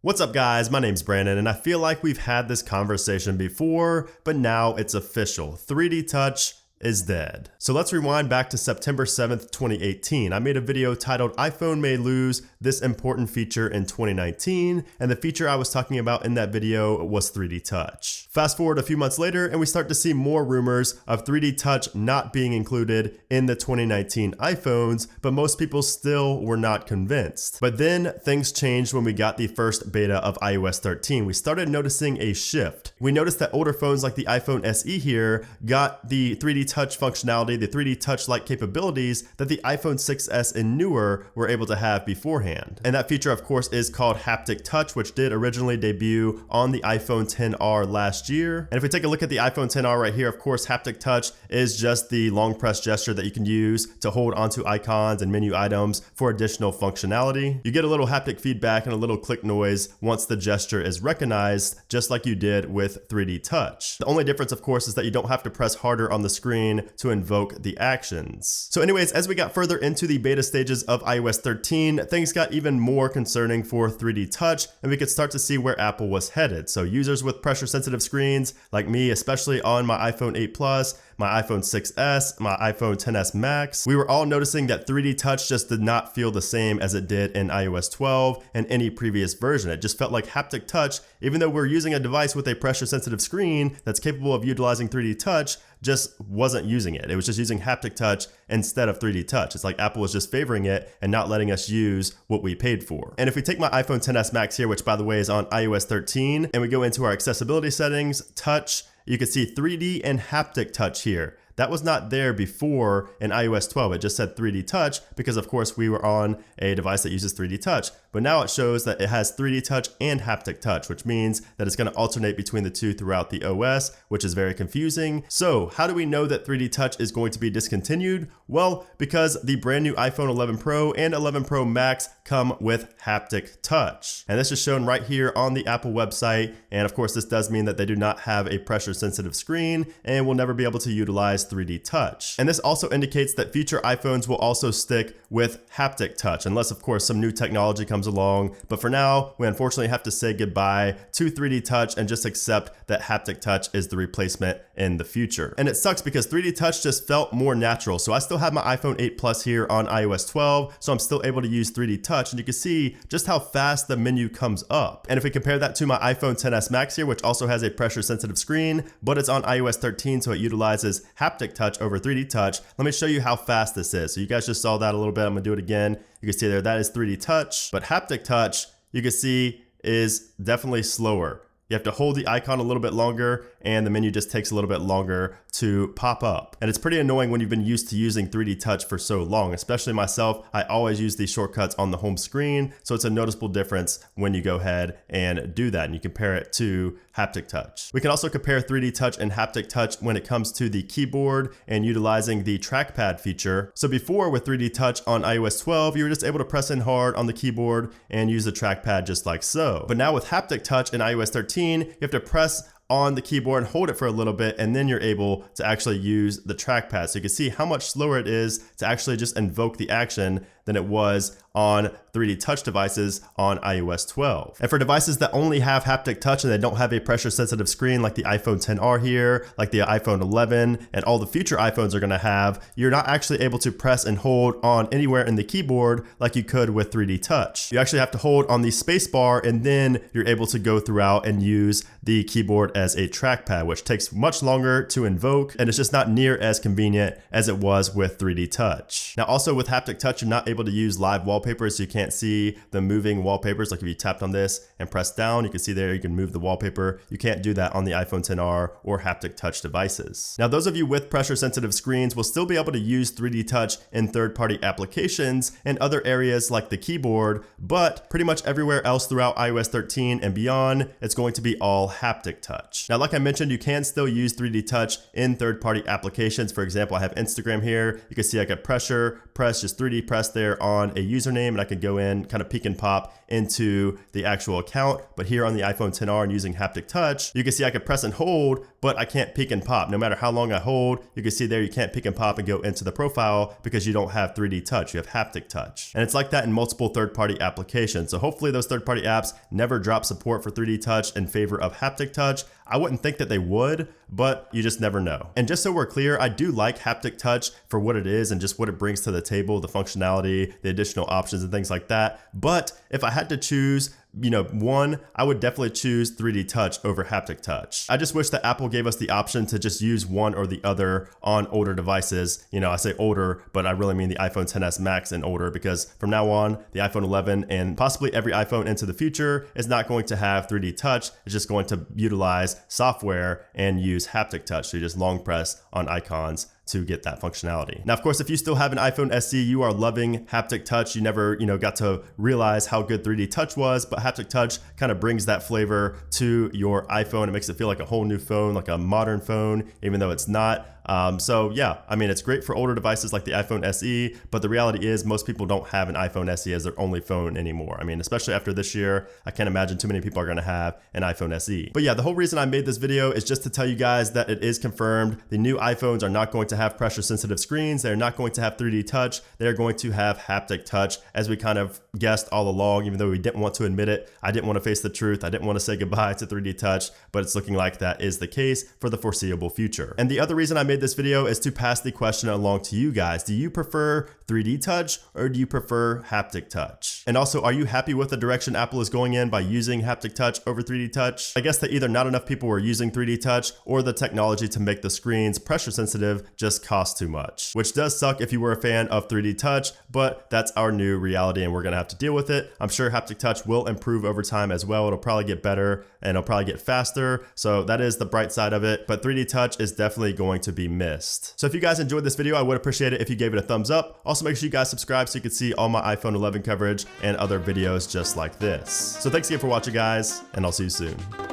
What's up guys, my name's Brandon and I feel like we've had this conversation before, but now it's official. 3D Touch is dead. So let's rewind back to September 7th, 2018. I made a video titled iPhone may lose this important feature in 2019, and the feature I was talking about in that video was 3D Touch. Fast forward a few months later and we start to see more rumors of 3D Touch not being included in the 2019 iPhones, but most people still were not convinced. But then things changed when we got the first beta of iOS 13. We started noticing a shift. We noticed that older phones like the iPhone SE here got the 3D Touch functionality, the 3D Touch-like capabilities that the iPhone 6s and newer were able to have beforehand. And that feature, of course, is called Haptic Touch, which did originally debut on the iPhone XR last year. And if we take a look at the iPhone XR right here, of course, Haptic Touch is just the long press gesture that you can use to hold onto icons and menu items for additional functionality. You get a little haptic feedback and a little click noise once the gesture is recognized, just like you did with 3D Touch. The only difference, of course, is that you don't have to press harder on the screen to invoke the actions. So anyways, as we got further into the beta stages of iOS 13, things got even more concerning for 3D Touch, and we could start to see where Apple was headed. So users with pressure sensitive screens like me, especially on my iPhone 8 Plus, my iPhone 6s, my iPhone XS Max, we were all noticing that 3D Touch just did not feel the same as it did in iOS 12 and any previous version. It just felt like Haptic Touch, even though we're using a device with a pressure sensitive screen that's capable of utilizing 3D Touch, just wasn't using it. It was just using Haptic Touch instead of 3D Touch. It's like Apple was just favoring it and not letting us use what we paid for. And if we take my iPhone XS Max here, which by the way is on iOS 13, and we go into our accessibility settings, touch, you can see 3D and Haptic Touch here. That was not there before in iOS 12. It just said 3D Touch because of course we were on a device that uses 3D Touch. But now it shows that it has 3D Touch and Haptic Touch, which means that it's going to alternate between the two throughout the OS, which is very confusing. So how do we know that 3D Touch is going to be discontinued? Well, because the brand new iPhone 11 Pro and 11 Pro Max come with Haptic Touch. And this is shown right here on the Apple website. And of course, this does mean that they do not have a pressure sensitive screen and will never be able to utilize 3D Touch. And this also indicates that future iPhones will also stick with Haptic Touch, unless of course some new technology comes along. But for now, we unfortunately have to say goodbye to 3D Touch and just accept that Haptic Touch is the replacement in the future. And it sucks because 3D Touch just felt more natural. So I still have my iPhone 8 Plus here on iOS 12, so I'm still able to use 3D Touch, and you can see just how fast the menu comes up. And if we compare that to my iPhone XS Max here, which also has a pressure sensitive screen, but it's on iOS 13, so it utilizes Haptic Touch over 3D Touch. Let me show you how fast this is. So you guys just saw that a little bit. I'm gonna do it again. You can see there, that is 3D Touch, but Haptic Touch, you can see is definitely slower. You have to hold the icon a little bit longer and the menu just takes a little bit longer to pop up. And it's pretty annoying when you've been used to using 3D Touch for so long, especially myself. I always use these shortcuts on the home screen. So it's a noticeable difference when you go ahead and do that and you compare it to Haptic Touch. We can also compare 3D Touch and Haptic Touch when it comes to the keyboard and utilizing the trackpad feature. So before with 3D Touch on iOS 12, you were just able to press in hard on the keyboard and use the trackpad just like so. But now with Haptic Touch in iOS 13, you have to press on the keyboard and hold it for a little bit, and then you're able to actually use the trackpad. So you can see how much slower it is to actually just invoke the action than it was on 3D Touch devices on iOS 12. And for devices that only have Haptic Touch and they don't have a pressure sensitive screen like the iPhone XR here, like the iPhone 11, and all the future iPhones are gonna have, you're not actually able to press and hold on anywhere in the keyboard like you could with 3D Touch. You actually have to hold on the space bar and then you're able to go throughout and use the keyboard as a trackpad, which takes much longer to invoke and it's just not near as convenient as it was with 3D Touch. Now also with Haptic Touch, you're not able to use live wallpapers, so you can't see the moving wallpapers. Like if you tapped on this and press down, you can see there you can move the wallpaper. You can't do that on the iPhone XR or Haptic Touch devices. Now those of you with pressure sensitive screens will still be able to use 3D Touch in third-party applications and other areas like the keyboard, but pretty much everywhere else throughout iOS 13 and beyond, it's going to be all Haptic Touch. Now like I mentioned, you can still use 3D Touch in third-party applications. For example, I have Instagram here. You can see I could press, just 3D press there there on a username and I could go in, kind of peek and pop into the actual account. But here on the iPhone XR and using Haptic Touch, you can see I could press and hold, but I can't peek and pop. No matter how long I hold, you can see there you can't peek and pop and go into the profile because you don't have 3D Touch, you have Haptic Touch. And it's like that in multiple third-party applications. So hopefully those third-party apps never drop support for 3D Touch in favor of Haptic Touch. I wouldn't think that they would, but you just never know. And just so we're clear, I do like Haptic Touch for what it is and just what it brings to the table, the functionality, the additional options and things like that. But if I had to choose, one, I would definitely choose 3D Touch over Haptic Touch. I just wish that Apple gave us the option to just use one or the other on older devices. I say older, but I really mean the iPhone XS Max and older, because from now on, the iPhone 11 and possibly every iPhone into the future is not going to have 3D Touch. It's just going to utilize software and use Haptic Touch. So you just long press on icons to get that functionality. Now, of course, if you still have an iPhone SE, you are loving Haptic Touch. You never, got to realize how good 3D Touch was, but Haptic Touch kind of brings that flavor to your iPhone. It makes it feel like a whole new phone, like a modern phone, even though it's not. So yeah, it's great for older devices like the iPhone SE, but the reality is most people don't have an iPhone SE as their only phone anymore. Especially after this year, I can't imagine too many people are gonna have an iPhone SE. But yeah, the whole reason I made this video is just to tell you guys that it is confirmed. The new iPhones are not going to have pressure sensitive screens. They're not going to have 3D Touch. They're going to have Haptic Touch, as we kind of guessed all along, even though we didn't want to admit it. I didn't want to face the truth. I didn't want to say goodbye to 3D Touch, but it's looking like that is the case for the foreseeable future. And the other reason I made this video is to pass the question along to you guys. Do you prefer 3D Touch or do you prefer Haptic Touch? And also, are you happy with the direction Apple is going in by using Haptic Touch over 3D Touch? I guess that either not enough people were using 3D Touch or the technology to make the screens pressure sensitive just costs too much, which does suck if you were a fan of 3D Touch, but that's our new reality and we're gonna have to deal with it. I'm sure Haptic Touch will improve over time as well. It'll probably get better and it'll probably get faster. So that is the bright side of it, but 3D Touch is definitely going to be missed. So if you guys enjoyed this video, I would appreciate it if you gave it a thumbs up. Also, make sure you guys subscribe so you can see all my iPhone 11 coverage and other videos just like this. So thanks again for watching, guys, and I'll see you soon.